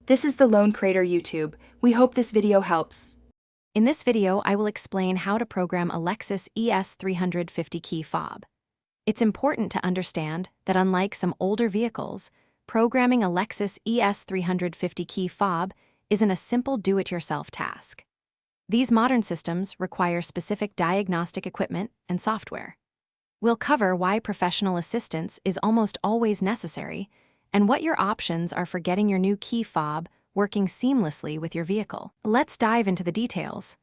This is the Lone Crater YouTube. We hope this video helps. In this video, I will explain how to program a Lexus ES350 key fob. It's important to understand that unlike some older vehicles, programming a Lexus ES350 key fob isn't a simple do-it-yourself task. These modern systems require specific diagnostic equipment and software. We'll cover why professional assistance is almost always necessary and what your options are for getting your new key fob working seamlessly with your vehicle. Let's dive into the details.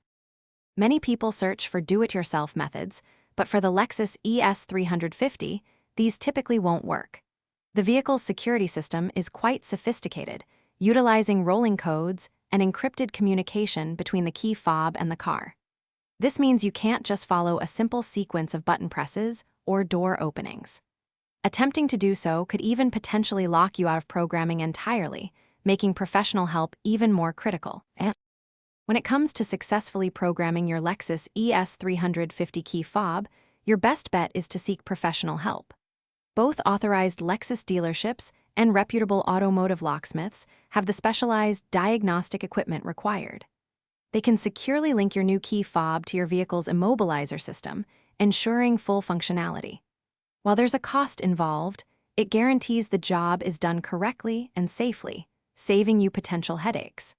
Many people search for do-it-yourself methods, but for the Lexus ES350, these typically won't work. The vehicle's security system is quite sophisticated, utilizing rolling codes and encrypted communication between the key fob and the car. This means you can't just follow a simple sequence of button presses or door openings. Attempting to do so could even potentially lock you out of programming entirely, making professional help even more critical. When it comes to successfully programming your Lexus ES350 key fob, your best bet is to seek professional help. Both authorized Lexus dealerships and reputable automotive locksmiths have the specialized diagnostic equipment required. They can securely link your new key fob to your vehicle's immobilizer system, ensuring full functionality. While there's a cost involved, it guarantees the job is done correctly and safely, saving you potential headaches.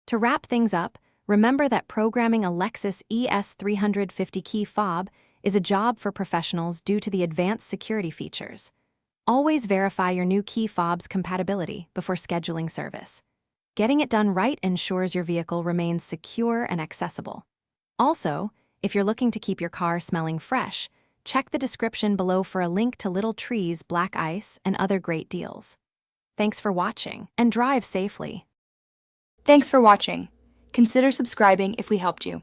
To wrap things up, remember that programming a Lexus ES350 key fob is a job for professionals due to the advanced security features. Always verify your new key fob's compatibility before scheduling service. Getting it done right ensures your vehicle remains secure and accessible. Also, if you're looking to keep your car smelling fresh, check the description below for a link to Little Tree's black ice and other great deals. Thanks for watching, and drive safely. Thanks for watching. Consider subscribing if we helped you.